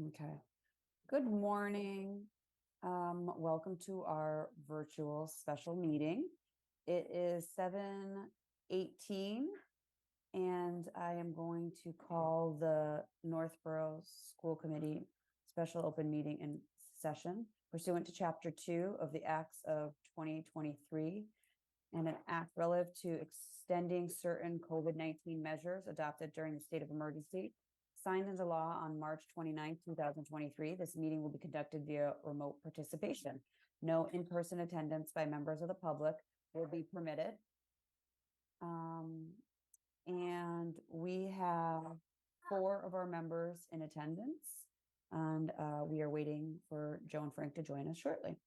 Okay. Good morning. Welcome to our virtual special meeting. It is 7:18 and I am going to call the Northborough School Committee special open meeting in session pursuant to Chapter 2 of the Acts of 2023 and an act relative to extending certain COVID-19 measures adopted during the state of emergency, signed into law on March 29th, 2023. This meeting will be conducted via remote participation. No in-person attendance by members of the public will be permitted. And we have 4 of our members in attendance, and we are waiting for Joe and Frank to join us shortly.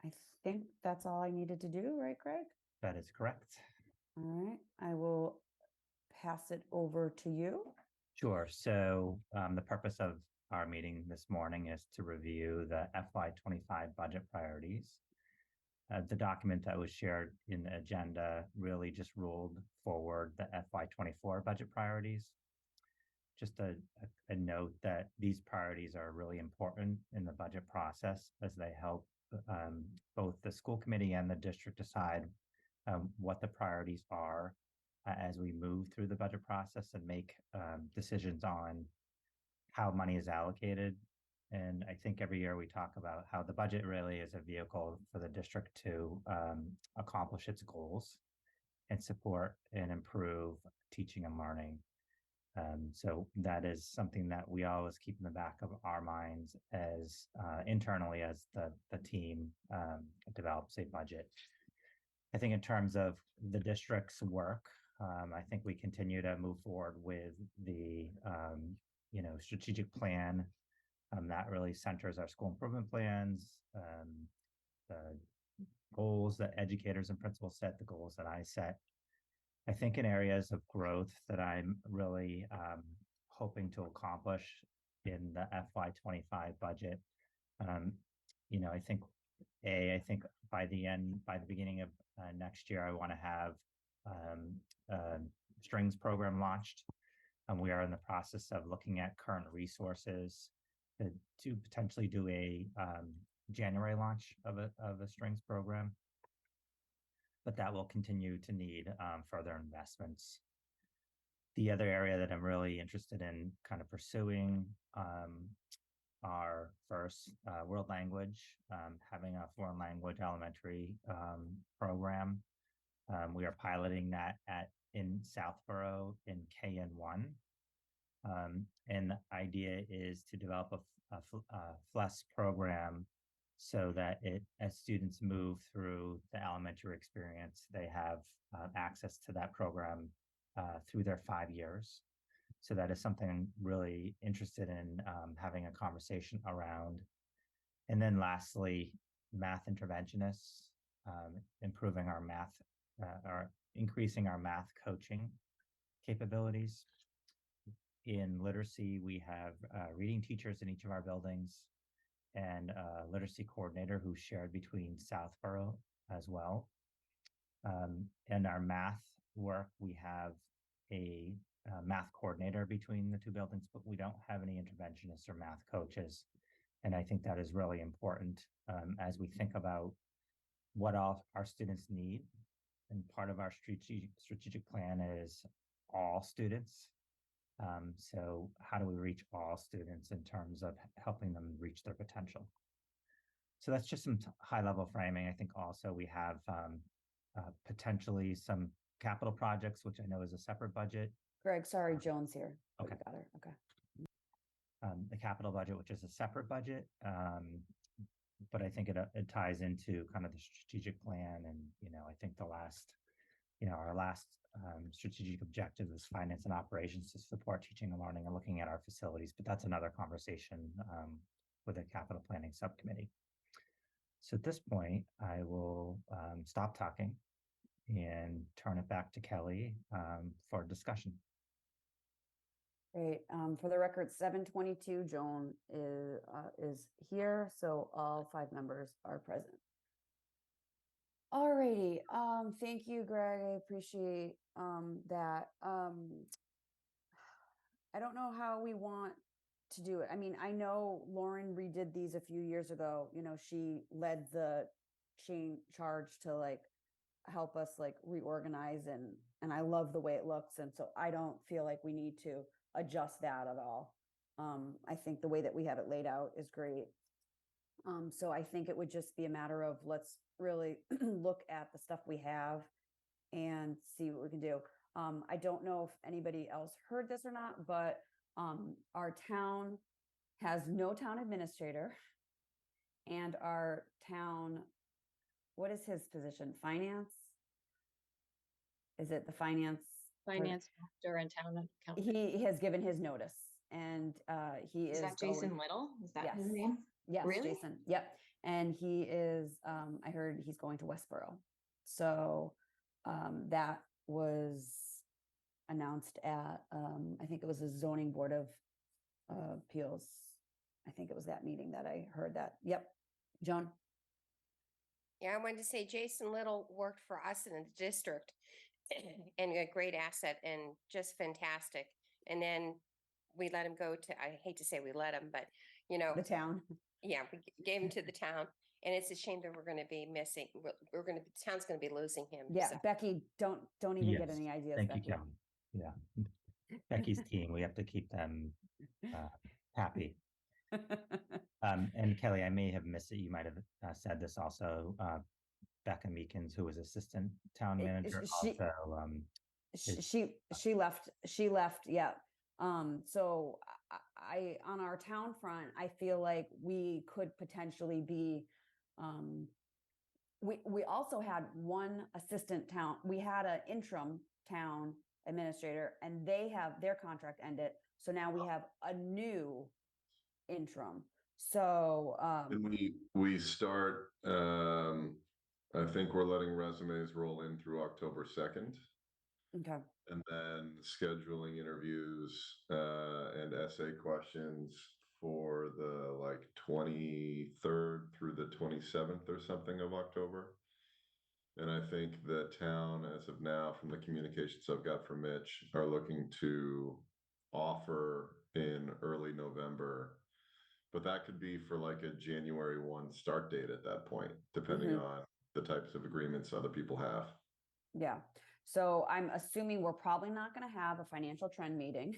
I think that's all I needed to do, right, Greg? That is correct. All right, I will pass it over to you. Sure. So the purpose of our meeting this morning is to review the FY25 budget priorities. The document that was shared in the agenda really just rolled forward the FY24 budget priorities. Just a note that these priorities are really important in the budget process as they help both the school committee and the district decide what the priorities are as we move through the budget process and make decisions on how money is allocated. And I think every year we talk about how the budget really is a vehicle for the district to accomplish its goals and support and improve teaching and learning. So that is something that we always keep in the back of our minds as internally as the team develops a budget. I think in terms of the district's work, I think we continue to move forward with the strategic plan that really centers our school improvement plans, the goals that educators and principals set, the goals that I set. I think in areas of growth that I'm really hoping to accomplish in the FY25 budget, I think by the beginning of next year, I want to have strings program launched. And we are in the process of looking at current resources to potentially do a January launch of a strings program. But that will continue to need further investments. The other area that I'm really interested in kind of pursuing our first world language, having a foreign language elementary program. We are piloting that in Southborough in KN1. And the idea is to develop a FLES program so that as students move through the elementary experience, they have access to that program through their 5 years. So that is something I'm really interested in having a conversation around. And then lastly, math interventionists, improving our math, or increasing our math coaching capabilities. In literacy, we have reading teachers in each of our buildings and a literacy coordinator who's shared between Southborough as well. And our math work, we have a math coordinator between the 2 buildings, but we don't have any interventionists or math coaches. And I think that is really important as we think about what all our students need. And part of our strategic plan is all students. So how do we reach all students in terms of helping them reach their potential? So that's just some high-level framing. I think also we have potentially some capital projects, which I know is a separate budget. Greg, sorry, Joan's here. Okay. Got her. Okay. The capital budget, which is a separate budget, but I think it ties into kind of the strategic plan. And I think our last strategic objective is finance and operations to support teaching and learning and looking at our facilities. But that's another conversation with the capital planning subcommittee. So at this point, I will stop talking and turn it back to Kelly for discussion. Great. For the record, 7:22, Joan is here, so all 5 members are present. All righty. Thank you, Greg. I appreciate that. I don't know how we want to do it. I mean, I know Lauren redid these a few years ago. You know, she led the charge to like help us like reorganize, and I love the way it looks. And so I don't feel like we need to adjust that at all. I think the way that we have it laid out is great. So I think it would just be a matter of let's really look at the stuff we have and see what we can do. I don't know if anybody else heard this or not, but our town has no town administrator, and our town, what is his position? Finance? Is it the finance? Finance director and town accountant. He has given his notice, and he Is that Jason Little? Is that his name? Yes, Really? Jason. Yep. And he is, I heard he's going to Westborough. So that was announced at, I think it was a zoning board of appeals. I think it was that meeting that I heard that. Yep. Joan? Yeah, I wanted to say Jason Little worked for us in the district and a great asset and just fantastic. And then we let him go to, I hate to say we let him, but you know, The town. yeah, we gave him to the town, and it's a shame that we're going to be missing. We're going to, the town's going to be losing him. Yeah, so. Becky, don't even get Yes. any ideas. Thank Becky. you, Kelly. Yeah. Becky's team, we have to keep them happy. And Kelly, I may have missed it. You might have said this also. Becca Meekins, who was assistant town manager, she left. Yeah. So I on our town front, I feel like we could potentially be, we also had one assistant town, we had an interim town administrator, and they have their contract ended. So now we have a new interim. So And we start, I think we're letting resumes roll in through October 2nd. okay. And then scheduling interviews and essay questions for the like 23rd through the 27th or something of October. And I think the town, as of now, from the communications I've got from Mitch, are looking to offer in early November. But that could be for like a January 1 start date at that point, depending on the types of agreements other people have. Yeah. So I'm assuming we're probably not going to have a financial trend meeting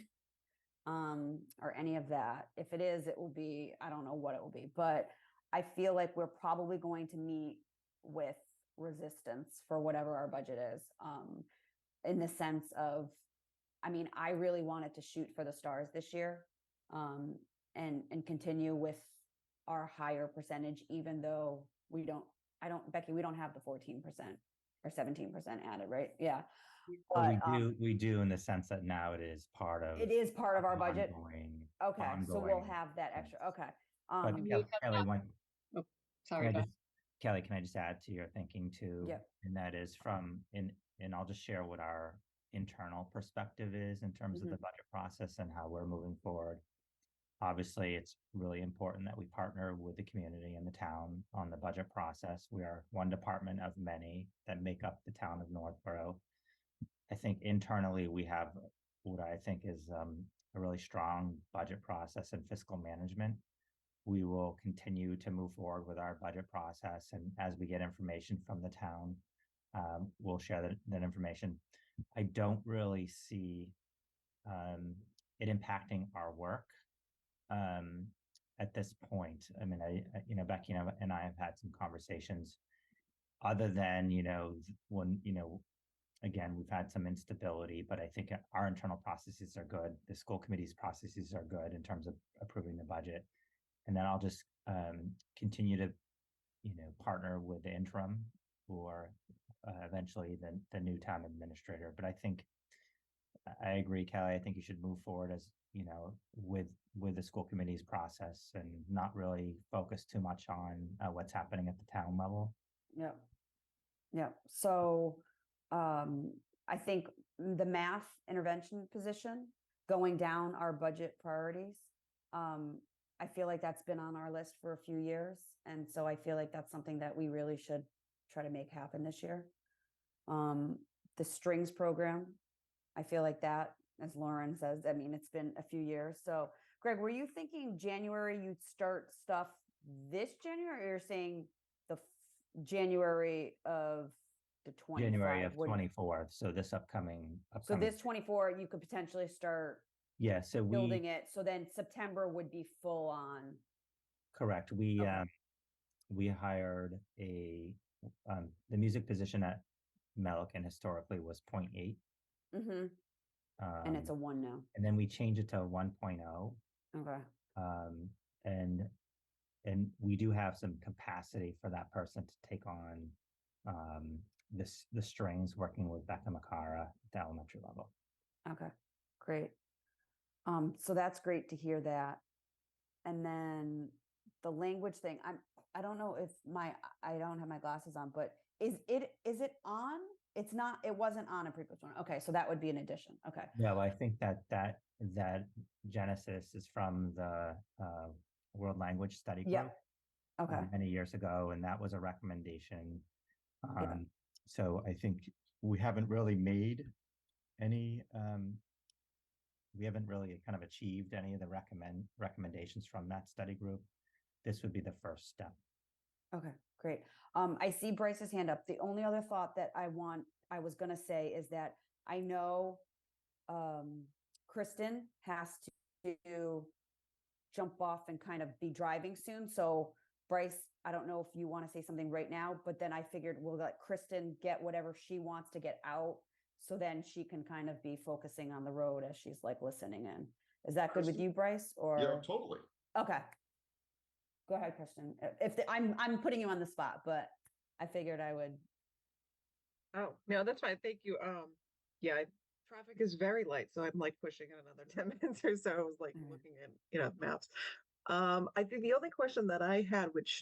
or any of that. If it is, it will be, I don't know what it will be, but I feel like we're probably going to meet with resistance for whatever our budget is, in the sense of, I mean, I really wanted to shoot for the stars this year, and continue with our higher percentage, even though Becky, we don't have the 14% or 17% added, right? Yeah. But we do in the sense that now it is part of our budget. Okay, so we'll ongoing have that extra. Okay. But Kelly, Oh, sorry. Kelly, can I just add to your thinking too? Yeah. And that is and I'll just share what our internal perspective is in terms of the budget process and how we're moving forward. Obviously, it's really important that we partner with the community and the town on the budget process. We are one department of many that make up the town of Northborough. I think internally we have what I think is a really strong budget process and fiscal management. We will continue to move forward with our budget process, and as we get information from the town, we'll share that information. I don't really see it impacting our work at this point. I mean, Becky and I have had some conversations other than, when, again, we've had some instability, but I think our internal processes are good. The school committee's processes are good in terms of approving the budget. And then I'll just continue to, partner with the interim or eventually the new town administrator. But I think I agree, Kelly. I think you should move forward as, with the school committee's process and not really focus too much on what's happening at the town level. Yeah. Yeah. So I think the math intervention position, going down our budget priorities, I feel like that's been on our list for a few years. And so I feel like that's something that we really should try to make happen this year. The strings program, I feel like that as Lauren says. I mean, it's been a few years. So Greg, were you thinking January you'd start stuff this January, or you're saying January of the 25? January of 24. So this upcoming. So this 24, you could potentially start Yeah, so building it. So then September would be full on. Correct. We hired the music position at Melican historically was 0.8. Mm-hmm. And it's a 1 now. And then we changed it to 1.0. Okay. And we do have some capacity for that person to take on the strings, working with Becca Makara at the elementary level. Okay, great. So that's great to hear that. And then the language thing, I don't know if I don't have my glasses on, but is it on? It's not, it wasn't on a previous one. Okay, so that would be an addition. Okay. No, I think that Genesis is from the World Language Study Group. Yeah. Okay. Many years ago, and that was a recommendation. Yeah. So I think we haven't really made any. We haven't really kind of achieved any of the recommendations from that study group. This would be the first step. Okay, great. I see Bryce's hand up. The only other thought that I was going to say is that I know Kristen has to jump off and kind of be driving soon. So Bryce, I don't know if you want to say something right now, but then I figured we'll let Kristen get whatever she wants to get out. So then she can kind of be focusing on the road as she's like listening in. Is that good with you, Bryce? Or Yeah, totally. Okay. Go ahead, Kristen. I'm putting you on the spot, but I figured I would. Oh, no, that's fine. Thank you. Yeah, traffic is very light, so I'm like pushing in another 10 minutes or so. I was like looking at, maps. I think the only question that I had, which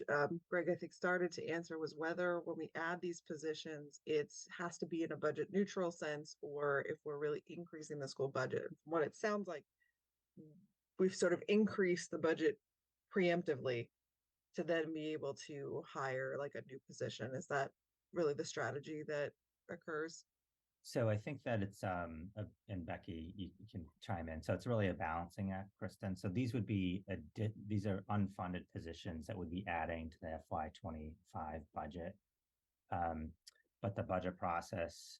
Greg, I think started to answer, was whether when we add these positions, it has to be in a budget neutral sense, or if we're really increasing the school budget. From what it sounds like, we've sort of increased the budget preemptively to then be able to hire like a new position. Is that really the strategy that occurs? So I think that it's and Becky, you can chime in. So it's really a balancing act, Kristen. So these would be these are unfunded positions that would be adding to the FY25 budget. But the budget process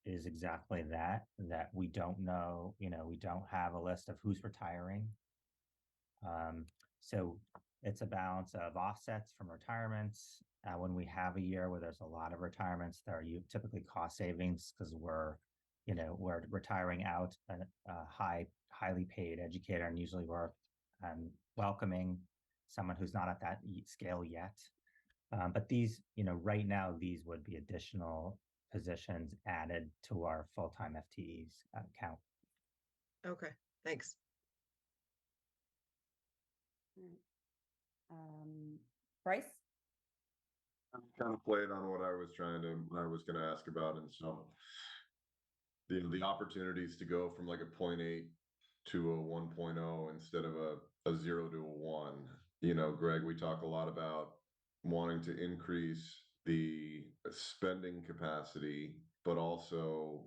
is exactly that we don't know, we don't have a list of who's retiring. So it's a balance of offsets from retirements. When we have a year where there's a lot of retirements, there are typically cost savings because we're retiring out a highly paid educator, and usually we're welcoming someone who's not at that scale yet. But these, right now, these would be additional positions added to our full-time FTEs count. Okay, thanks. Bryce? I'm kind of played on what I was going to ask about. And so the opportunities to go from like a 0.8 to a 1.0 instead of a 0 to a 1, Greg, we talk a lot about wanting to increase the spending capacity, but also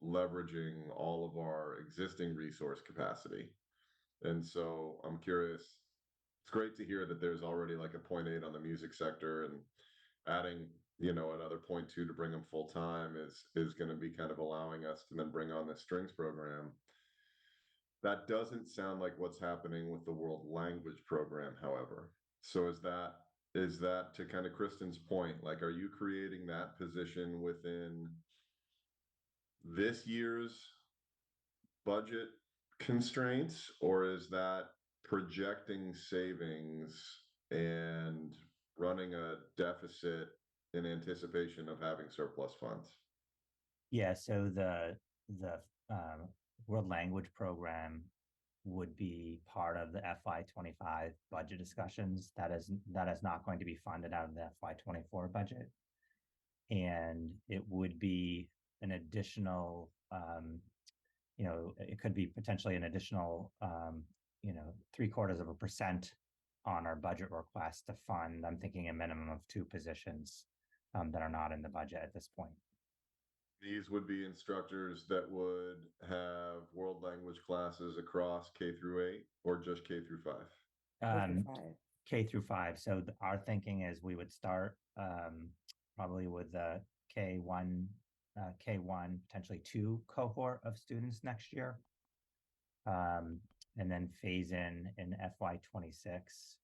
leveraging all of our existing resource capacity. And so I'm curious, it's great to hear that there's already like a 0.8 on the music sector, and adding, another 0.2 to bring them full time is going to be kind of allowing us to then bring on the strings program. That doesn't sound like what's happening with the world language program, however. So is that to kind of Kristen's point, like, are you creating that position within this year's budget constraints, or is that projecting savings and running a deficit in anticipation of having surplus funds? Yeah, so the World Language Program would be part of the FY25 budget discussions. That is not going to be funded out of the FY24 budget. And it would be an additional, it could be potentially an additional, 0.75% on our budget request to fund, I'm thinking a minimum of 2 positions that are not in the budget at this point. These would be instructors that would have world language classes across K through 8 or just K through 5? K through 5. So our thinking is we would start probably with the K1, potentially 2 cohort of students next year. And then phase in FY26,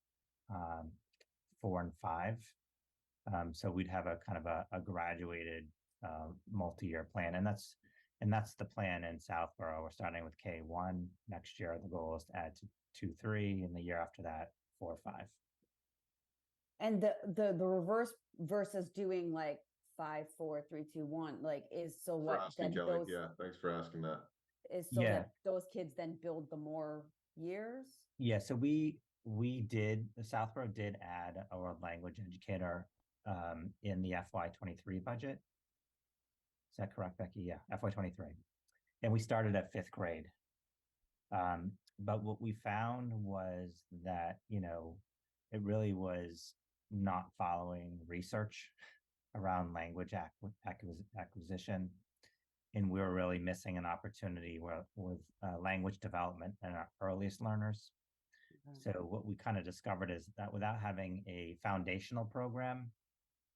4 and 5. So we'd have a kind of a graduated multi-year plan, and that's the plan in Southborough. We're starting with K1 next year. The goal is to add to 2, 3, and the year after that 4, 5. And the reverse versus doing like 5, 4, 3, 2, 1, like is so what Asking, then Kelly. those Yeah, thanks for asking that. is so Yeah. that those kids then build the more years. Yeah, so the Southborough did add a world language educator in the FY23 budget. Is that correct, Becky? Yeah, FY23. And we started at 5th grade. But what we found was that, it really was not following research around language acquisition. And we were really missing an opportunity with language development in our earliest learners. So what we kind of discovered is that without having a foundational program,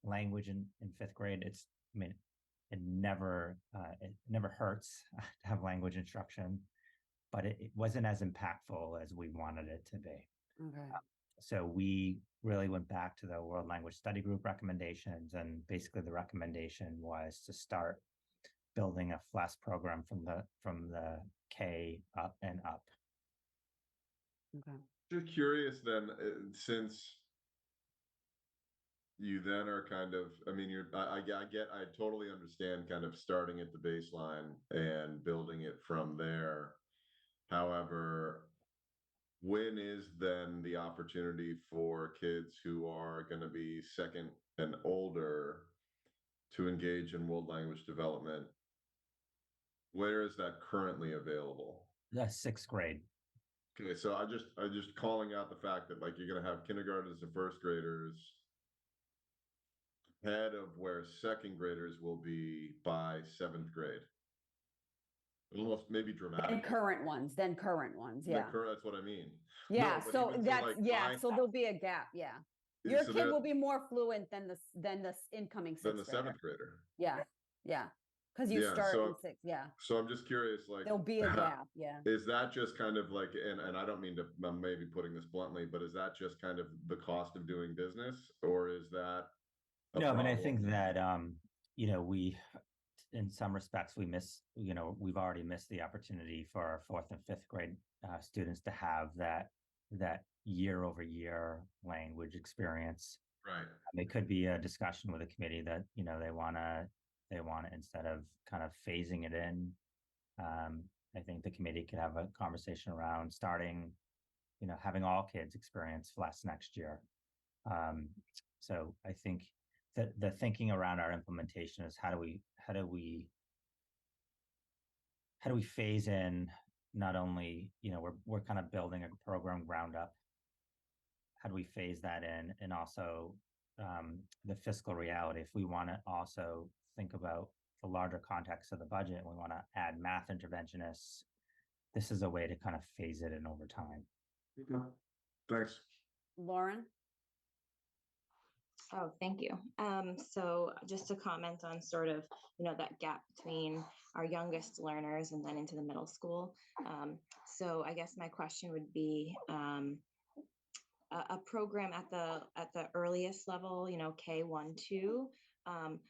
language in 5th grade, it never hurts to have language instruction, but it wasn't as impactful as we wanted it to be. Okay. So we really went back to the World Language Study Group recommendations, and basically the recommendation was to start building a FLES program from the K up and up. Okay. Just curious then, since you then are kind of, I mean, I totally understand kind of starting at the baseline and building it from there. However, when is then the opportunity for kids who are going to be 2nd and older to engage in world language development? Where is that currently available? The 6th grade. Okay, so I just calling out the fact that like you're going to have kindergartners and 1st graders ahead of where 2nd graders will be by 7th grade. Almost maybe dramatic. Then current ones, yeah. That's what I mean. Yeah, No, but so even that's, like so there'll be a gap, yeah. Your so kid will be more fluent than the incoming 6th than the grader. 7th grader. Yeah, yeah, because you Yeah, start so- in 6, yeah. So I'm just curious, like There'll be a gap, yeah. is that just kind of like, and I don't mean to, I'm maybe putting this bluntly, but is that just kind of the cost of doing business, or is that a No, I mean, I problem? think that, we, in some respects, we've already missed the opportunity for our 4th and 5th grade students to have that year over year language experience. Right. It could be a discussion with a committee that, they want to, instead of kind of phasing it in, I think the committee could have a conversation around starting, having all kids experience FLES next year. So I think that the thinking around our implementation is how do we phase in not only, we're kind of building a program ground up. How do we phase that in? And also the fiscal reality, if we want to also think about the larger context of the budget, and we want to add math interventionists, this is a way to kind of phase it in over time. Okay. Thanks. Lauren? Oh, thank you. So just to comment on sort of, that gap between our youngest learners and then into the middle school. So I guess my question would be, a program at the earliest level, K1, 2,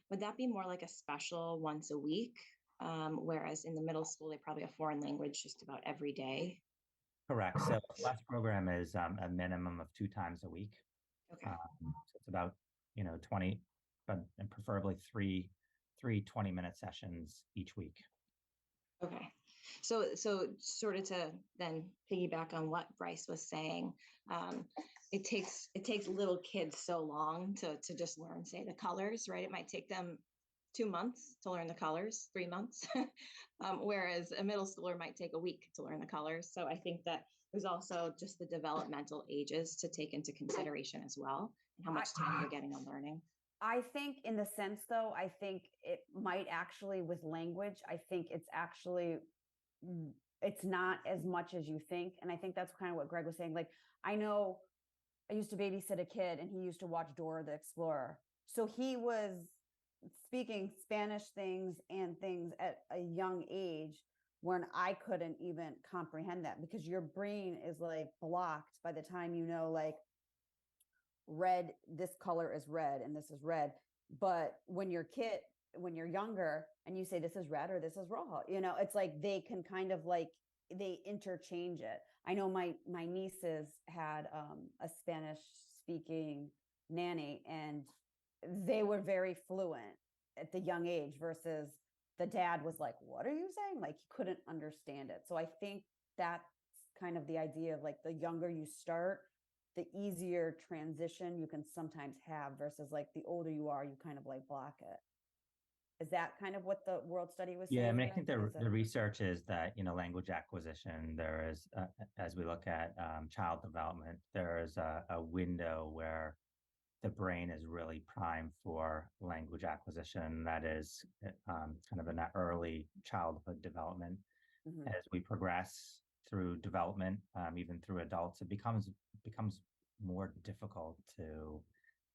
would that be more like a special once a week? Whereas in the middle school, they probably have foreign language just about every day. Correct. So the FLES program is a minimum of 2 times a week. Okay. So it's about 20, and preferably three 20-minute sessions each week. Okay. So sort of to then piggyback on what Bryce was saying, it takes little kids so long to just learn, say, the colors, right? It might take them 2 months to learn the colors, 3 months, whereas a middle schooler might take a week to learn the colors. So I think that there's also just the developmental ages to take into consideration as well, and how much time they're getting on learning. I think in the sense though, I think it might actually with language, I think it's actually it's not as much as you think. And I think that's kind of what Greg was saying. Like, I know I used to babysit a kid and he used to watch Dora the Explorer. So he was speaking Spanish things and things at a young age when I couldn't even comprehend that because your brain is like blocked by the time you know, like, red, this color is red and this is red. But when when you're younger and you say this is red or this is raw, it's like they can kind of like they interchange it. I know my nieces had a Spanish speaking nanny and they were very fluent at the young age versus the dad was like, what are you saying? Like he couldn't understand it. So I think that's kind of the idea of like the younger you start, the easier transition you can sometimes have versus like the older you are, you kind of like block it. Is that kind of what the world study was saying? Yeah, I mean, I Greg? think the research is that, language acquisition, there is, as we look at child development, there is a window where the brain is really primed for language acquisition. That is kind of in that early childhood development. Mhm. As we progress through development, even through adults, it becomes more difficult to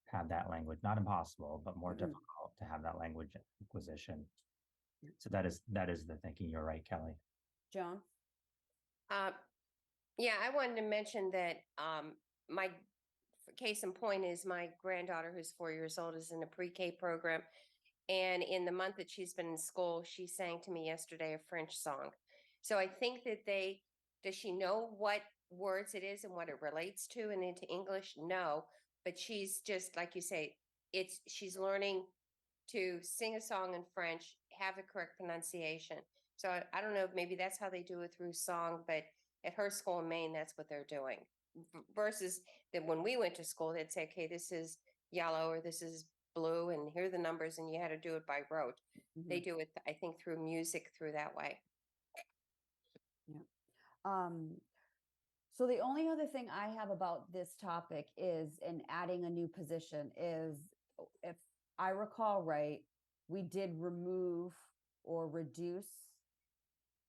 have that language, not impossible, but more difficult to have that language acquisition. So that is the thinking. You're right, Kelly. Joan? Yeah, I wanted to mention that my case in point is my granddaughter, who's 4 years old, is in a pre-K program. And in the month that she's been in school, she sang to me yesterday a French song. So I think that does she know what words it is and what it relates to and into English? No, but she's just, like you say, she's learning to sing a song in French, have the correct pronunciation. So I don't know if maybe that's how they do it through song, but at her school in Maine, that's what they're doing. Versus that when we went to school, they'd say, okay, this is yellow or this is blue, and here are the numbers, and you had to do it by rote. They do it, I think, through music through that way. Yeah. So the only other thing I have about this topic is in adding a new position is, if I recall right, we did remove or reduce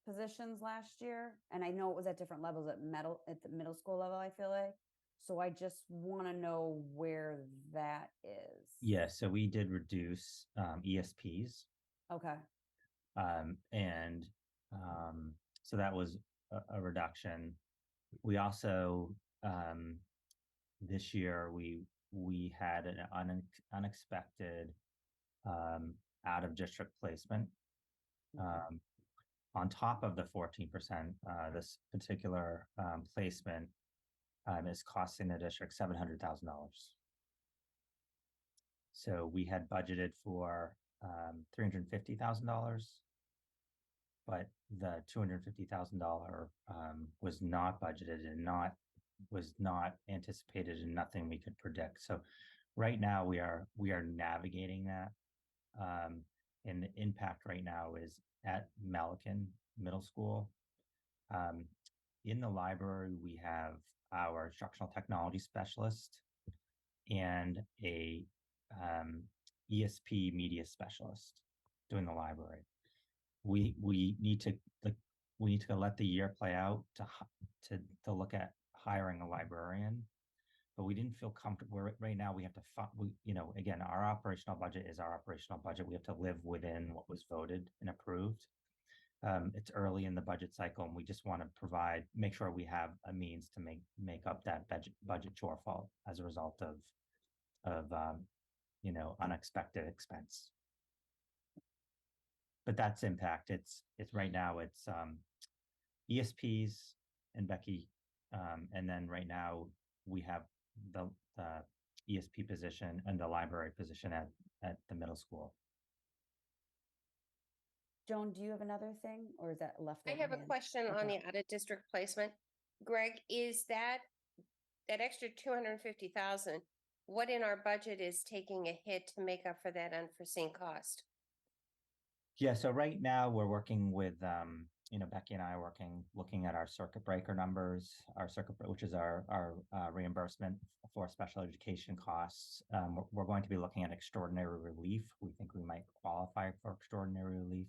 positions last year. And I know it was at different levels at the middle school level, I feel like. So I just want to know where that is. Yeah, so we did reduce ESPs. Okay. And so that was a reduction. We also this year we had an unexpected out of district placement. On top of the 14%, this particular placement is costing the district $700,000. So we had budgeted for $350,000, but the $250,000 was not budgeted and was not anticipated, and nothing we could predict. So right now we are navigating that, and the impact right now is at Melican Middle School. In the library, we have our instructional technology specialist and a ESP media specialist doing the library. We need to let the year play out to look at hiring a librarian, but we didn't feel comfortable. Right now we have to again, our operational budget is our operational budget. We have to live within what was voted and approved. It's early in the budget cycle, and we just want to make sure we have a means to make up that budget shortfall as a result of unexpected expense. But that's impact. It's right now it's ESPs and Becky, and then right now we have the ESP position and the library position at the middle school. Joan, do you have another thing, or is that left? I have a question on the out of district placement. Greg, is that extra 250,000? What in our budget is taking a hit to make up for that unforeseen cost? Yeah, so right now we're working with Becky and I are looking at our circuit breaker numbers, which is our reimbursement for special education costs. We're going to be looking at extraordinary relief. We think we might qualify for extraordinary relief.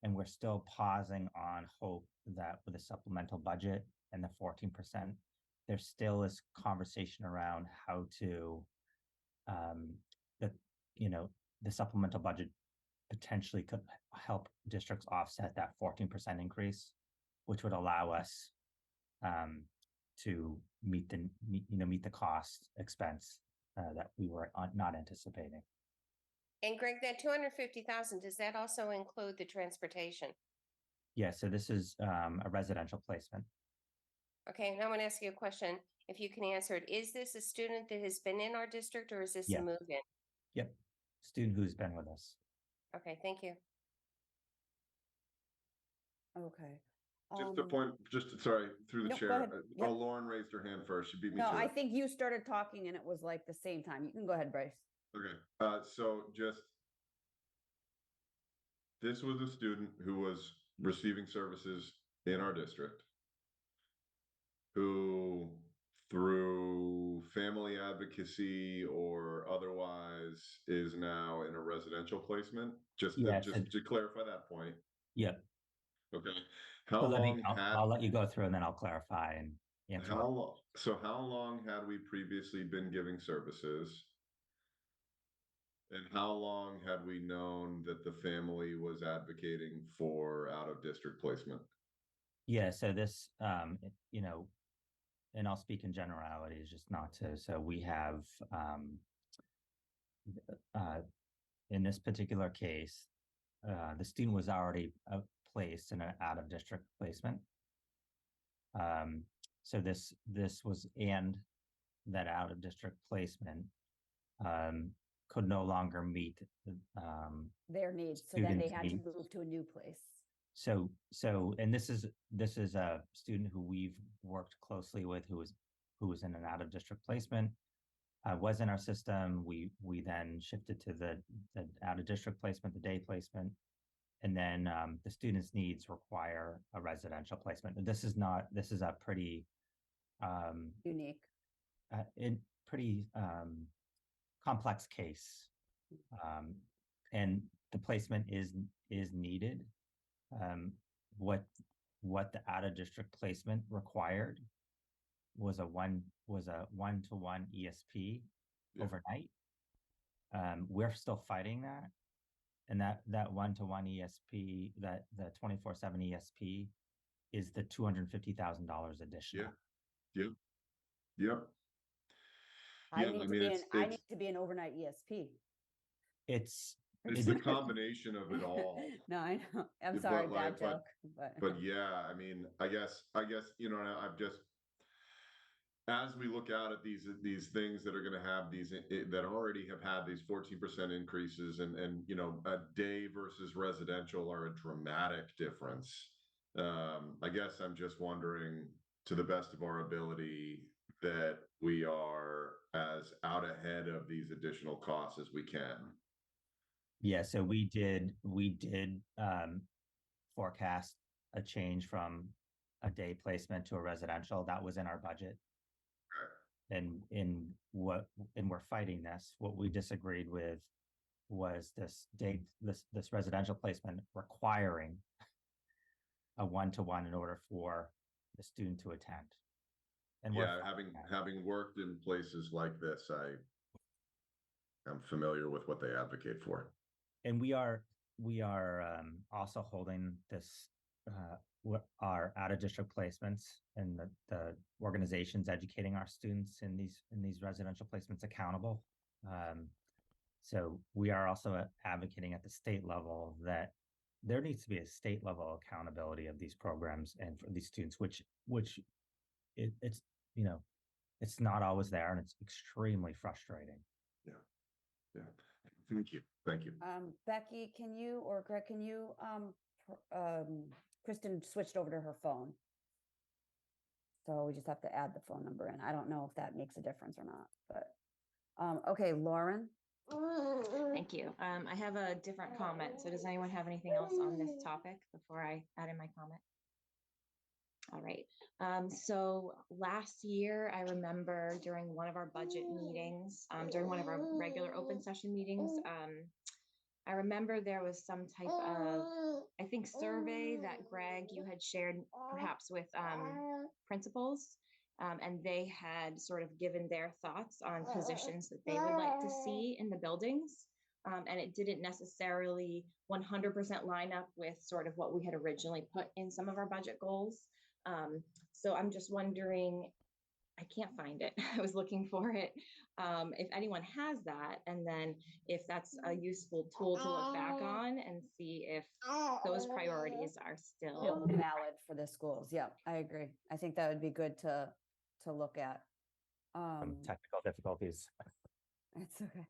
And we're still pausing on hope that with the supplemental budget and the 14%, there still is conversation around how to, the supplemental budget potentially could help districts offset that 14% increase, which would allow us to meet the cost expense that we were not anticipating. And Greg, that 250,000, does that also include the transportation? Yeah, so this is a residential placement. Okay, and I want to ask you a question, if you can answer it. Is this a student that has been in our district, or is this Yeah. a move-in? Yep, student who's been with us. Okay, thank you. Okay. Just a point, sorry, through the No, go chair. ahead. Yep. Oh, Lauren raised her hand first. She beat me No, to I it. think you started talking and it was like the same time. You can go ahead, Bryce. Okay, so this was a student who was receiving services in our district, who through family advocacy or otherwise is now in a residential placement. Just to clarify that point. Yep. Okay. How long I'll let you go through and then I'll clarify and answer. How long had we previously been giving services? And how long had we known that the family was advocating for out of district placement? Yeah, so this, and I'll speak in generalities, just not to. So we have, in this particular case, the student was already placed in an out of district placement. So this was, and that out of district placement could no longer meet Their needs. So then they had to move to a new place. So, and this is a student who we've worked closely with, who was in an out of district placement, was in our system. We then shifted to the out of district placement, the day placement, and then the student's needs require a residential placement. This is a pretty Unique. Pretty complex case, and the placement is needed. What the out of district placement required was a one-to-one ESP overnight. We're still fighting that, and that one-to-one ESP, that the 24/7 ESP, is the $250,000 additional. Yep. I need to be an overnight ESP. It's the combination of it all. No, I know. I'm sorry, bad joke. But yeah, I mean, I guess, I've just, as we look out at these things that are going to have that already have had these 14% increases, and a day versus residential are a dramatic difference. I guess I'm just wondering, to the best of our ability, that we are as out ahead of these additional costs as we can. Yeah, so we did forecast a change from a day placement to a residential. That was in our budget. And we're fighting this. What we disagreed with was this residential placement requiring a one-to-one in order for the student to attend. And having worked in places like this, I'm familiar with what they advocate for. And we are also holding this our out of district placements and the organizations educating our students in these residential placements accountable. So we are also advocating at the state level that there needs to be a state level accountability of these programs and for these students, which it's it's not always there, and it's extremely frustrating. Yeah. Thank you. Becky, can you, or Greg, can you, Kristen switched over to her phone. So we just have to add the phone number in. I don't know if that makes a difference or not, but, okay, Lauren, Thank you. I have a different comment. So does anyone have anything else on this topic before I add in my comment? All right. So last year, I remember during one of our budget meetings, during one of our regular open session meetings, I remember there was some type of, I think, survey that Greg, you had shared perhaps with principals. And they had sort of given their thoughts on positions that they would like to see in the buildings. And it didn't necessarily 100% line up with sort of what we had originally put in some of our budget goals. So I'm just wondering, I can't find it. I was looking for it. If anyone has that, and then if that's a useful tool to look back on and see if those priorities are still valid for the schools. Yeah, I agree. I think that would be good to look at. Technical difficulties. It's okay.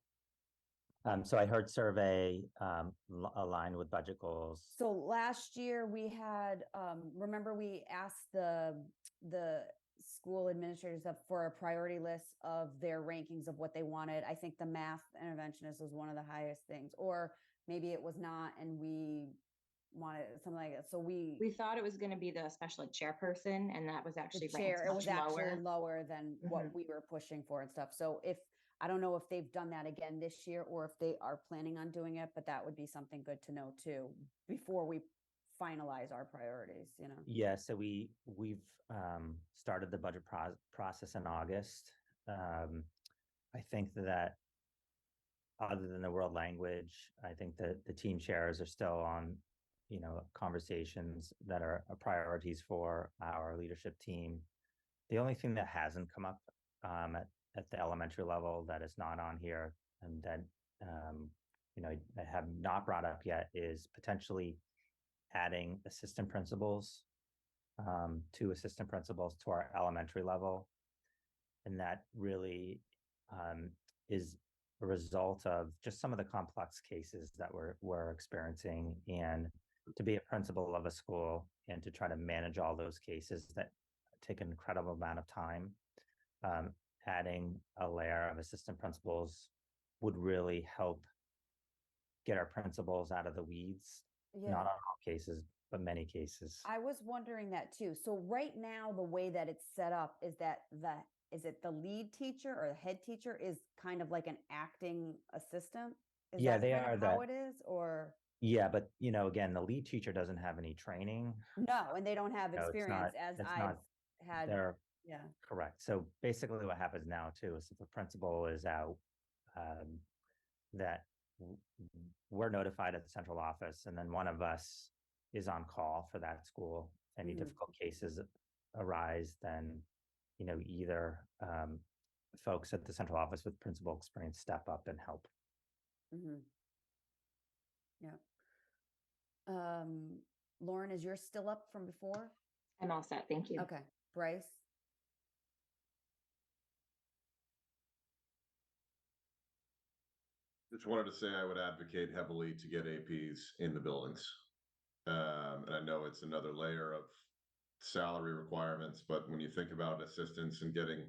So I heard survey aligned with budget goals. So last year we had, remember we asked the school administrators up for a priority list of their rankings of what they wanted. I think the math interventionist was one of the highest things, or maybe it was not, and we wanted something like that. So we thought it was going to be the special ed chairperson, and that was actually the chair. It was actually lower. lower than what we were pushing for and stuff. So if I don't know if they've done that again this year or if they are planning on doing it, but that would be something good to know too before we finalize our priorities, you know? Yeah, so we've started the budget process in August. I think that other than the world language, I think that the team chairs are still on, you know, conversations that are priorities for our leadership team. The only thing that hasn't come up at the elementary level that is not on here and that, you know, I have not brought up yet is potentially adding assistant principals, 2 assistant principals to our elementary level. And that really is a result of just some of the complex cases that we're experiencing. And to be a principal of a school and to try to manage all those cases that take an incredible amount of time, adding a layer of assistant principals would really help get our principals out of the weeds. Yeah. Not on all cases, but many cases. I was wondering that too. So right now, the way that it's set up is that is it the lead teacher or the head teacher is kind of like an acting assistant? Is Yeah, that they kind of are how that. it is, or? Yeah, but you know, again, the lead teacher doesn't have any training. No, and they don't have No, it's experience not- as it's I've not had. They're Yeah. correct. So basically what happens now too is if the principal is out, that we're notified at the central office, and then one of us is on call for that school. If any difficult cases arise, then, you know, either folks at the central office with principal experience step up and help. Yeah. Lauren, is yours still up from before? I'm all set. Thank you. Okay. Bryce? Just wanted to say I would advocate heavily to get APs in the buildings. And I know it's another layer of salary requirements, but when you think about assistance and getting,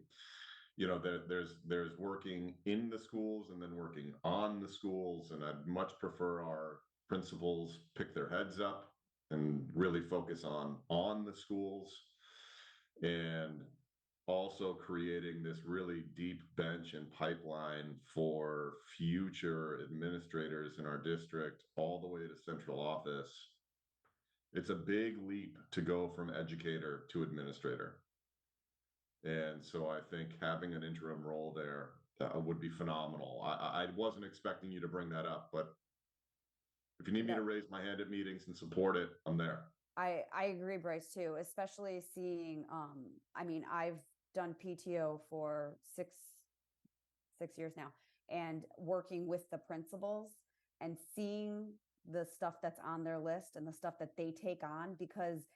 you know, there's working in the schools and then working on the schools, and I'd much prefer our principals pick their heads up and really focus on the schools, and also creating this really deep bench and pipeline for future administrators in our district all the way to central office. It's a big leap to go from educator to administrator. And so I think having an interim role there would be phenomenal. I wasn't expecting you to bring that up, but if you need me to raise my hand at meetings and support it, I'm there. I agree, Bryce, too, especially seeing, I mean, I've done PTO for six years now, and working with the principals and seeing the stuff that's on their list and the stuff that they take on because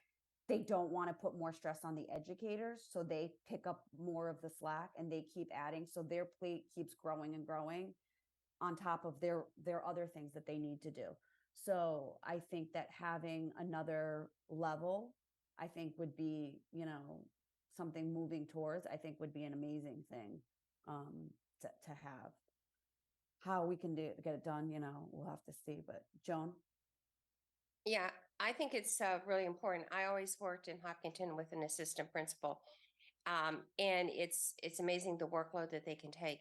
they don't want to put more stress on the educators. So they pick up more of the slack and they keep adding. So their plate keeps growing and growing on top of their other things that they need to do. So I think that having another level, I think would be, you know, something moving towards, I think would be an amazing thing to have. how we can get it done, we'll have to see, but Joan? Yeah, I think it's really important. I always worked in Hopkinton with an assistant principal. And it's amazing the workload that they can take.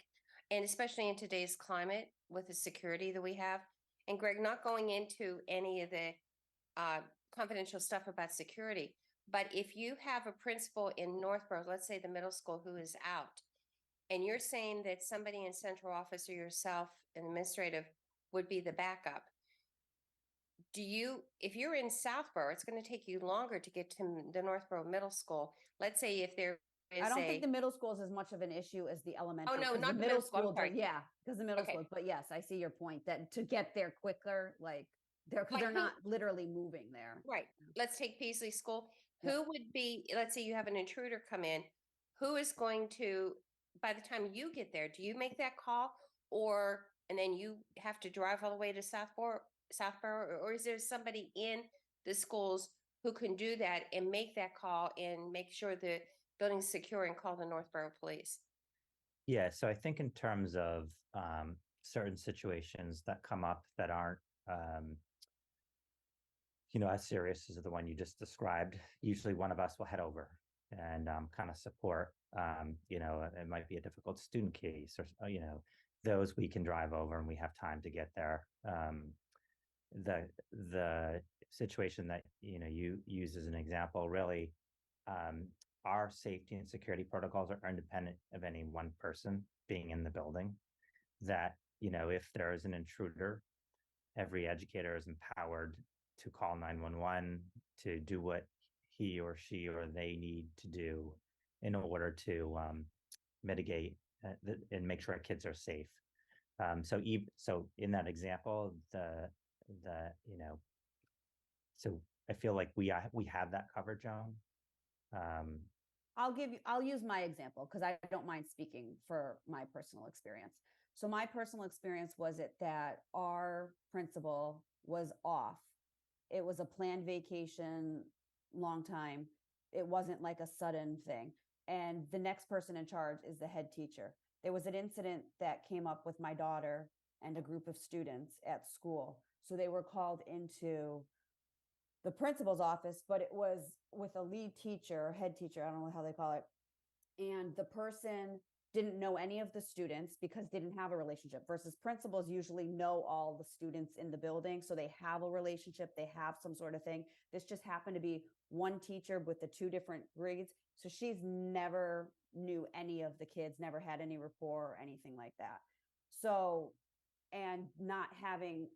And especially in today's climate with the security that we have. And Greg, not going into any of the confidential stuff about security, but if you have a principal in Northborough, let's say the middle school, who is out, and you're saying that somebody in central office or yourself, an administrative, would be the backup. If you're in Southborough, it's going to take you longer to get to the Northborough Middle School. Let's say if there is I don't think the middle school is as much of an issue as the elementary. no, 'cause not the middle school, I'm sorry. Yeah, because the middle Okay. school, but yes, I see your point that to get there quicker, like because Like they're who- not literally moving there. Right. Let's take Peasley School. Yeah. Who would be, let's say you have an intruder come in, who is going to, by the time you get there, do you make that call? And then you have to drive all the way to Southborough, or is there somebody in the schools who can do that and make that call and make sure the building's secure and call the Northborough Police? Yeah, so I think in terms of certain situations that come up that aren't as serious as the one you just described, usually one of us will head over and kind of support. It might be a difficult student case or those we can drive over and we have time to get there. The situation that you use as an example, really, our safety and security protocols are independent of any one person being in the building. That if there is an intruder, every educator is empowered to call 911 to do what he or she or they need to do in order to mitigate and make sure our kids are safe. So in that example, so I feel like we have that covered, Joan. I'll use my example because I don't mind speaking for my personal experience. So my personal experience was that our principal was off. It was a planned vacation, long time. It wasn't like a sudden thing. And the next person in charge is the head teacher. There was an incident that came up with my daughter and a group of students at school. So they were called into the principal's office, but it was with a lead teacher, head teacher, I don't know how they call it. And the person didn't know any of the students because they didn't have a relationship, versus principals usually know all the students in the building. So they have a relationship, they have some sort of thing. This just happened to be one teacher with the two different grades. So she's never knew any of the kids, never had any rapport or anything like that. So, and not having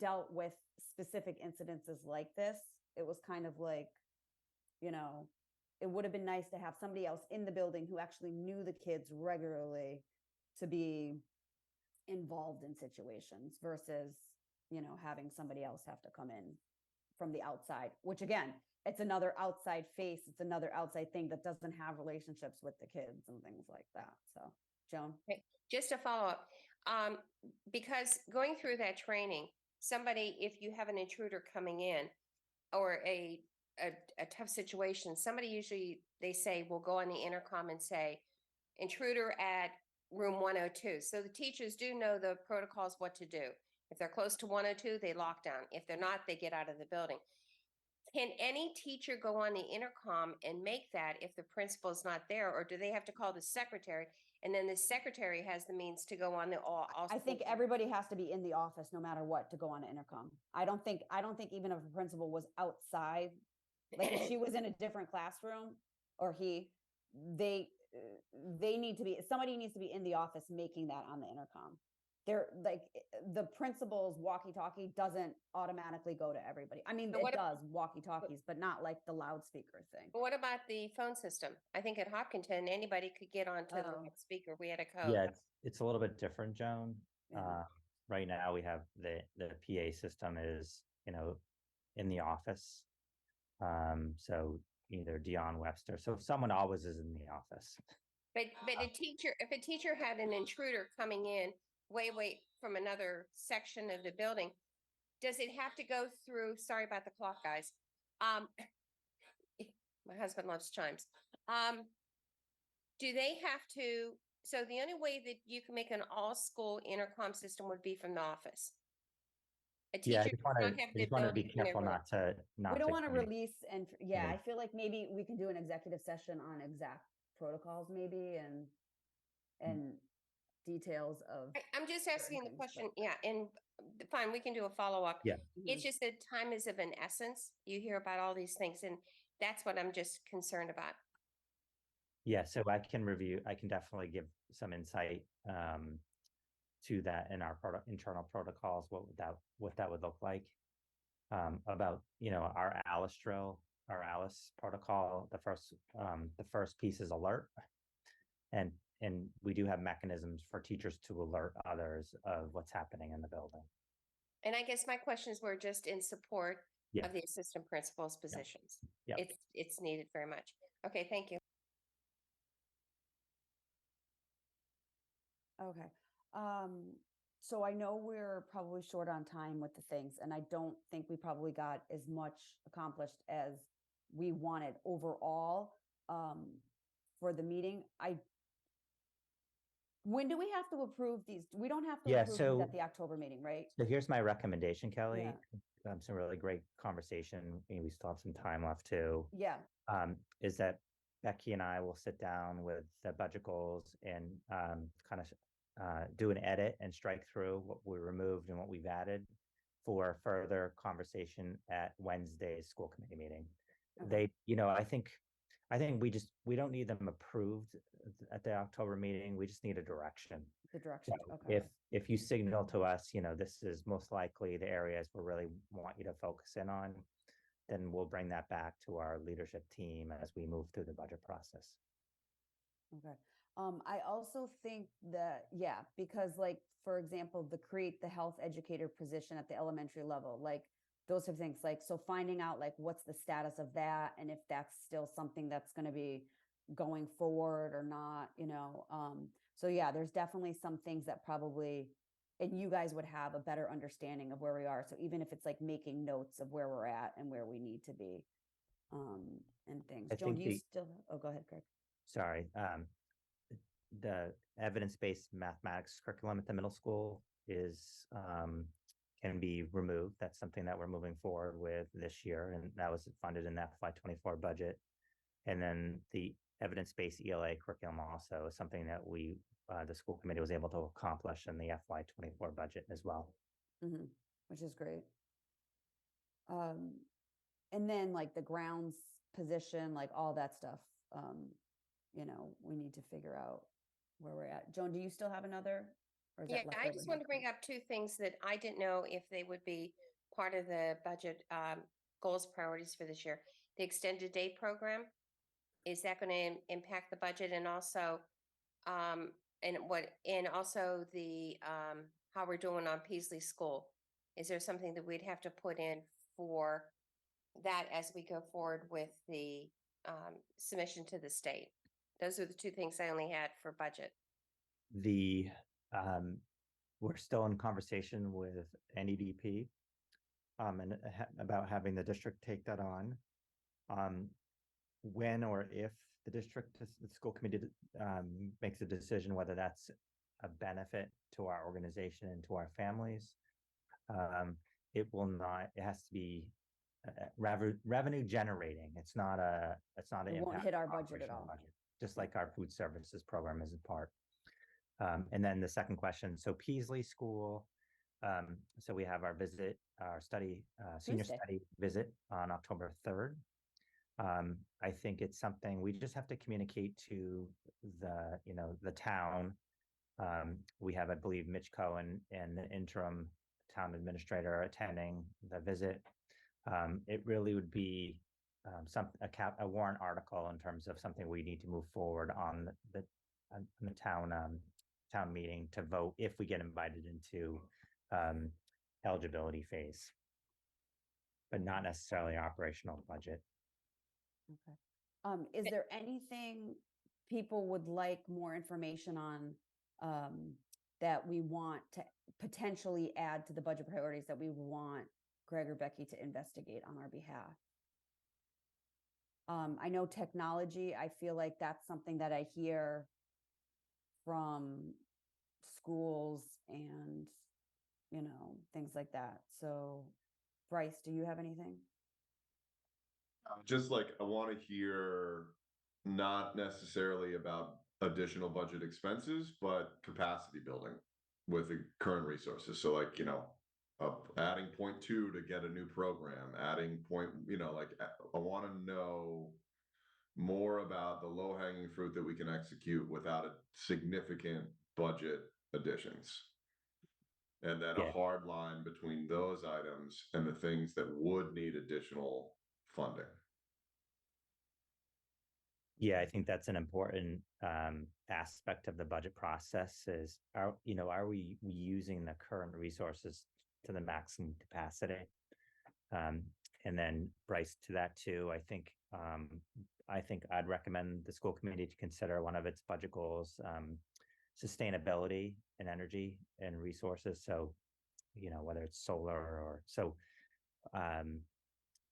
dealt with specific incidences like this, it was kind of like, it would have been nice to have somebody else in the building who actually knew the kids regularly to be involved in situations versus, having somebody else have to come in from the outside, which again, it's another outside face. It's another outside thing that doesn't have relationships with the kids and things like that. So, Joan. Okay. Just to follow up, because going through that training, somebody, if you have an intruder coming in or a tough situation, somebody usually, they say, will go on the intercom and say, intruder at room 102. So the teachers do know the protocols, what to do. If they're close to 102, they lock down. If they're not, they get out of the building. Can any teacher go on the intercom and make that if the principal is not there, or do they have to call the secretary? And then the secretary has the means to go on the all. I think everybody has to be in the office no matter what to go on an intercom. I don't think even if a principal was outside, like if she was in a different classroom or they need to be, somebody needs to be in the office making that on the intercom. They're like, the principal's walkie-talkie doesn't automatically go to everybody. I mean, it does walkie-talkies, but not like the loudspeaker thing. But what about the phone system? I think at Hopkinton, anybody could get onto the speaker. We had a code. Yeah, it's a little bit different, Joan. Yeah. Right now we have the PA system is, in the office. So either Dion Webster. So someone always is in the office. But if a teacher had an intruder coming in way from another section of the building, does it have to go through, sorry about the clock, guys. My husband loves chimes. Do they have to So the only way that you can make an all-school intercom system would be from the office. A Yeah, teacher does not have the I just want to be ability in their careful room. not We don't to want to communicate. release and, yeah, Yeah. I feel like maybe we can do an executive session on exact protocols maybe and details of. I'm just certain asking the things, question, yeah, and fine, we can do a follow-up. Yeah. It's just that time is of an essence. You hear about all these things, and that's what I'm just concerned about. Yeah, so I can definitely give some insight to that in our internal protocols, what that would look like. About, our Alice drill, our Alice protocol, the first piece is alert. And we do have mechanisms for teachers to alert others of what's happening in the building. And I guess my questions were just in support Yeah. of the assistant principal's positions. Yeah. It's needed very much. Okay, thank you. Okay. So I know we're probably short on time with the things, and I don't think we probably got as much accomplished as we wanted overall, for the meeting. When do we have to approve these? We don't have to Yeah, approve these so- at the October meeting, right? So here's my recommendation, Kelly. Yeah. Some really great conversation. We still have some time left too. Yeah, Is that Becky and I will sit down with the budget goals and kind of do an edit and strike through what we removed and what we've added for further conversation at Wednesday's school committee meeting. Okay. I think we don't need them approved at the October meeting. We just need a direction. the direction, So okay. if you signal to us, this is most likely the areas we really want you to focus in on, then we'll bring that back to our leadership team as we move through the budget process. Okay. I also think that, yeah, because like, for example, create the health educator position at the elementary level, like those are things like, so finding out like what's the status of that and if that's still something that's going to be going forward or not, so yeah, there's definitely some things that probably, and you guys would have a better understanding of where we are. So even if it's like making notes of where we're at and where we need to be, and things. I Joan, think do you still, oh, go ahead, Craig. Sorry, the evidence-based mathematics curriculum at the middle school can be removed. That's something that we're moving forward with this year, and that was funded in that FY24 budget. And then the evidence-based ELA curriculum also is something that the school committee was able to accomplish in the FY24 budget as well. Mm-hmm. Which is great. And then like the grounds position, like all that stuff, we need to figure out where we're at. Joan, do you still have another? Or is Yeah, that left I over just here? want to bring up two things that I didn't know if they would be part of the budget goals priorities for this year. The extended day program, is that going to impact the budget? And also, and also the how we're doing on Peasley School. Is there something that we'd have to put in for that as we go forward with the submission to the state? Those are the two things I only had for budget. We're still in conversation with NEDP and about having the district take that on. When or if the school committee makes a decision whether that's a benefit to our organization and to our families, it has to be revenue generating. It won't hit our budget at all. Just like our food services program is a part. And then the second question, so Peasley School, so we have our senior study visit on October 3rd. I think it's something we just have to communicate to the town. We have, I believe, Mitch Cohen and the interim town administrator attending the visit. It really would be a warrant article in terms of something we need to move forward on the town meeting to vote if we get invited into eligibility phase, but not necessarily operational budget. Okay. Is there anything people would like more information on that we want to potentially add to the budget priorities that we want Greg or Becky to investigate on our behalf? I know technology, I feel like that's something that I hear from schools and, things like that. So Bryce, do you have anything? Just like, I want to hear not necessarily about additional budget expenses, but capacity building with the current resources. So like, adding 0.2 to get a new program, adding I want to know more about the low hanging fruit that we can execute without a significant budget additions. And then Yeah. a hard line between those items and the things that would need additional funding. Yeah, I think that's an important aspect of the budget process is, are we using the current resources to the maximum capacity? And then Bryce, to that too, I think I'd recommend the school committee to consider one of its budget goals, sustainability and energy and resources. So, whether it's solar or so,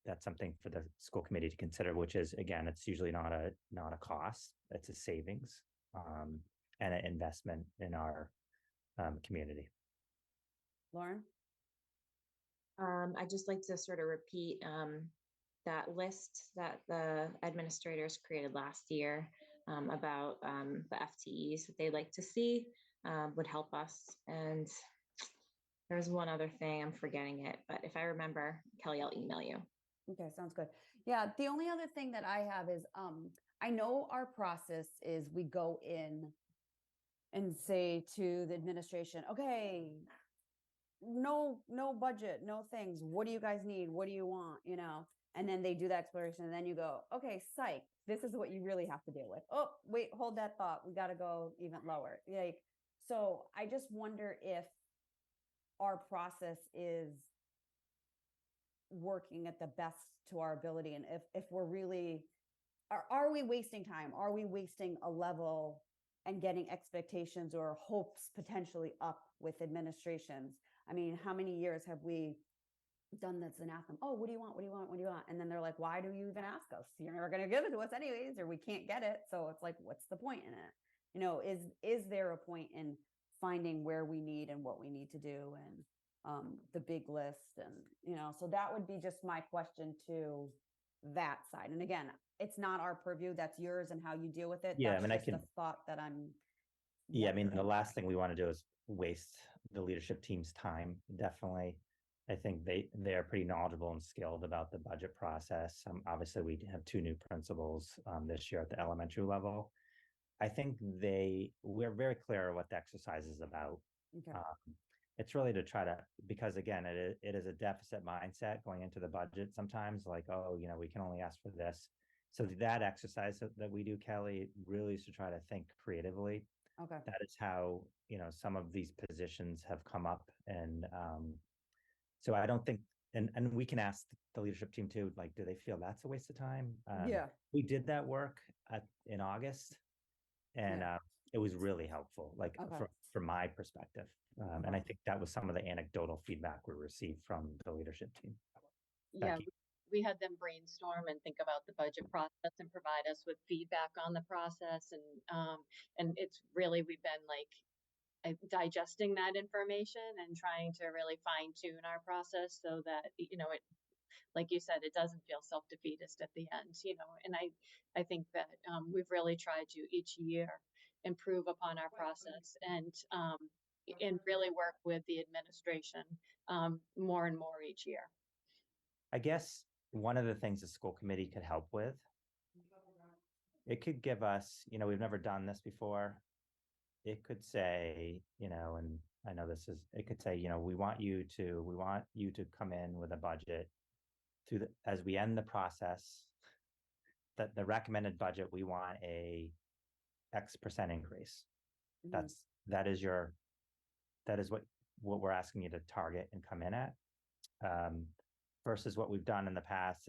that's something for the school committee to consider, which is, again, it's usually not a cost, it's a savings, and an investment in our community. Lauren? I'd just like to sort of repeat that list that the administrators created last year about the FTEs that they'd like to see would help us. And there's one other thing, I'm forgetting it, but if I remember, Kelly, I'll email you. Okay, sounds good. Yeah, the only other thing that I have is, I know our process is we go in and say to the administration, okay, no budget, no things. What do you guys need? What do you want? And then they do that exploration, and then you go, okay, psych, this is what you really have to deal with. Oh, wait, hold that thought. We got to go even lower. So I just wonder if our process is working at the best to our ability, and if we're really, are we wasting time? Are we wasting a level and getting expectations or hopes potentially up with administrations? I mean, how many years have we done this and asked them, oh, what do you want? What do you want? What do you want? And then they're like, why do you even ask us? You're never going to give it to us anyways, or we can't get it. So it's like, what's the point in it? Is there a point in finding where we need and what we need to do, and the big list, and so that would be just my question to that side. And again, it's not our purview, that's yours and how you deal with it. Yeah, That's I mean, just a thought that I'm Yeah, I mean, the wondering last about. thing we want to do is waste the leadership team's time. Definitely. I think they're pretty knowledgeable and skilled about the budget process. Obviously, we have 2 new principals this year at the elementary level. I think we're very clear what the exercise is about. Okay. It's really to try to, because again, it is a deficit mindset going into the budget sometimes, like, oh, we can only ask for this. So that exercise that we do, Kelly, really is to try to think creatively. Okay. That is how, some of these positions have come up. And so I don't think, and we can ask the leadership team too, like, do they feel that's a waste of time? Yeah. We did that work in August, and Yeah. it was really helpful, like Okay. from my perspective. And I think that was some of the anecdotal feedback we received from the leadership team. Yeah, Becky? we had them brainstorm and think about the budget process and provide us with feedback on the process. And it's really, we've been like digesting that information and trying to really fine tune our process so that, it, like you said, it doesn't feel self-defeatist at the end, and I think that we've really tried to each year improve upon our process and really work with the administration more and more each year. I guess one of the things the school committee could help with, it could give us, we've never done this before. It could say, and I know it could say, we want you to come in with a budget as we end the process, that the recommended budget, we want a X% increase. Mhm. That is what we're asking you to target and come in at. Versus what we've done in the past,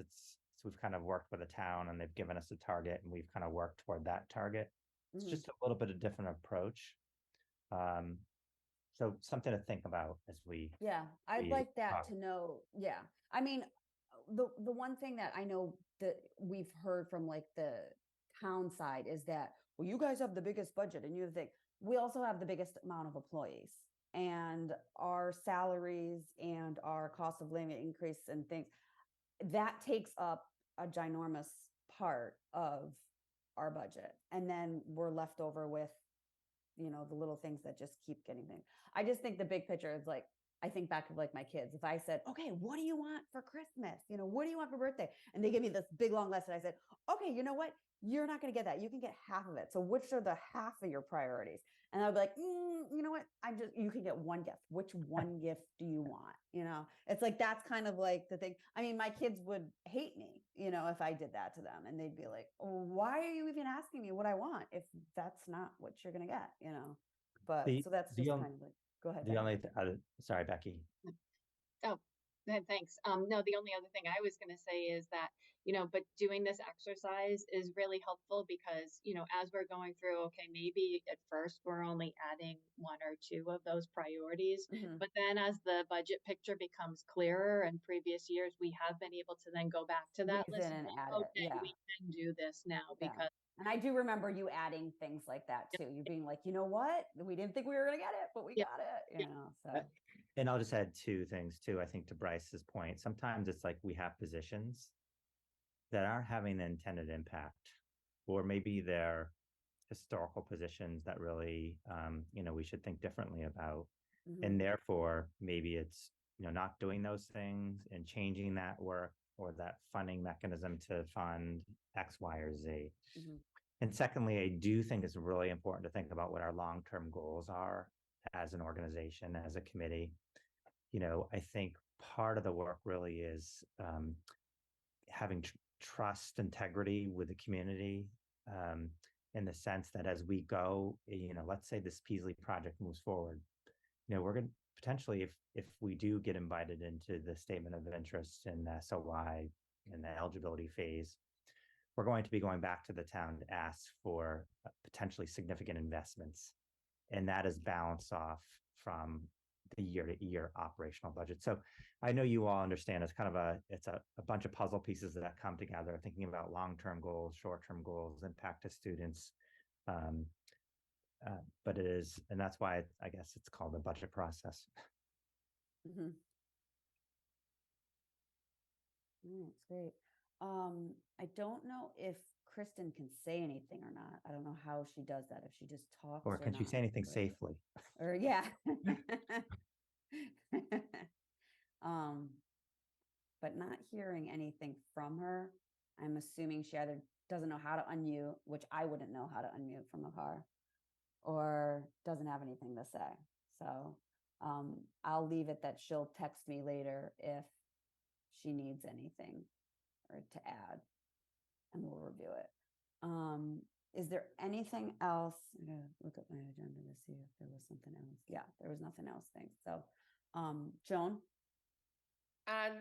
we've kind of worked with a town and they've given us a target and we've kind of worked toward that target. It's Mhm. just a little bit of different approach. So something to think about as we. Yeah, I'd we like that talk. to know. Yeah. I mean, the one thing that I know that we've heard from like the town side is that well, you guys have the biggest budget, and you think we also have the biggest amount of employees, and our salaries and our cost of living increase and things that takes up a ginormous part of our budget. And then we're left over with, the little things that just keep getting things. I just think the big picture is like, I think back of like my kids. If I said, okay, what do you want for Christmas? What do you want for birthday? And they give me this big long list. And I said, okay, you know what? You're not going to get that. You can get half of it. So which are the half of your priorities? And I'd be like, you know what? You can get one gift. Which one gift do you want? It's like, that's kind of like the thing. I mean, my kids would hate me, if I did that to them, and they'd be like, oh, why are you even asking me what I want if that's not what you're going to get, but so that's just kind of like, go ahead. The Becky. only, sorry, Becky. Oh, thanks. No, the only other thing I was going to say is that, but doing this exercise is really helpful because, as we're going through, okay, maybe at first we're only adding one or two of those priorities, Mhm. but then as the budget picture becomes clearer in previous years, we have been able to then go back to that Reason list and say, add it. okay, Yeah. we can do this now Yeah. because And I do remember you adding things like that too. You being like, you know what? We didn't think we were going to get it, but we Yeah. got it, so. And I'll just add two things too. I think to Bryce's point, sometimes it's like we have positions that aren't having the intended impact, or maybe they're historical positions that really, we should think differently about. Mhm. And therefore, maybe it's, not doing those things and changing that work or that funding mechanism to fund X, Y, or Z. Mhm. And secondly, I do think it's really important to think about what our long-term goals are as an organization, as a committee. I think part of the work really is having trust, integrity with the community, in the sense that as we go, let's say this Peasley project moves forward, we're going to potentially, if we do get invited into the statement of interest and the SOI and the eligibility phase, we're going to be going back to the town to ask for potentially significant investments. And that is balanced off from the year-to-year operational budget. So I know you all understand it's kind of it's a bunch of puzzle pieces that come together, thinking about long-term goals, short-term goals, impact to students. But it is, and that's why I guess it's called the budget process. Mhm. That's great. I don't know if Kristen can say anything or not. I don't know how she does that, if she just talks Or can she not, say anything but- safely? Or yeah. um, but not hearing anything from her. I'm assuming she either doesn't know how to unmute, which I wouldn't know how to unmute from a car, or doesn't have anything to say. So I'll leave it that she'll text me later if she needs anything or to add, and we'll review it. Is there anything else? I'm gonna look at my agenda to see if there was something else. Yeah, there was nothing else. Thanks. So, Joan.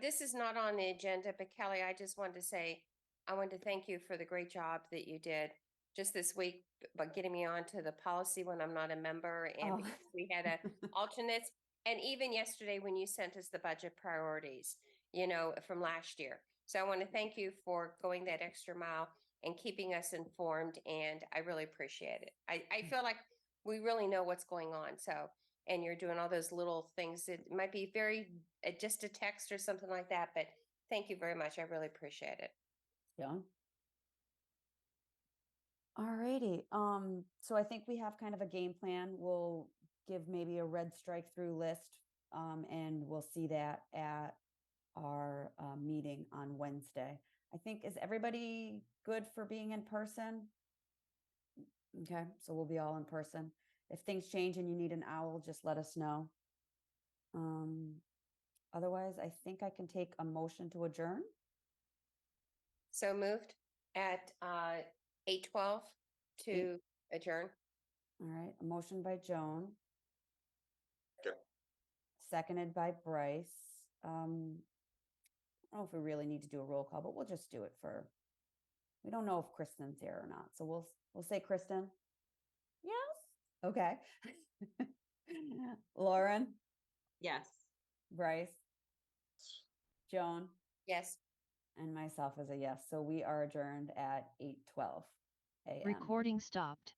This is not on the agenda, but Kelly, I just wanted to say, I want to thank you for the great job that you did just this week, but getting me onto the policy when I'm not a member, and Oh. because we had alternates, and even yesterday when you sent us the budget priorities, from last year. So I want to thank you for going that extra mile and keeping us informed, and I really appreciate it. I feel like we really know what's going on. So, and you're doing all those little things. It might be very just a text or something like that, but thank you very much. I really appreciate it. Joan. All righty. So I think we have kind of a game plan. We'll give maybe a red strike through list, and we'll see that at our meeting on Wednesday. I think, is everybody good for being in person? Okay, so we'll be all in person. If things change and you need an owl, just let us know. Otherwise, I think I can take a motion to adjourn. So moved at 8:12 to adjourn. All right, a motion by Joan. Okay. Seconded by Bryce. I don't know if we really need to do a roll call, but we'll just do it we don't know if Kristen's here or not. So we'll say Kristen. Yes. Okay. Lauren, Yes. Bryce, Joan, Yes. and myself as a yes. So we are adjourned at 8:12. a.m. Recording stopped.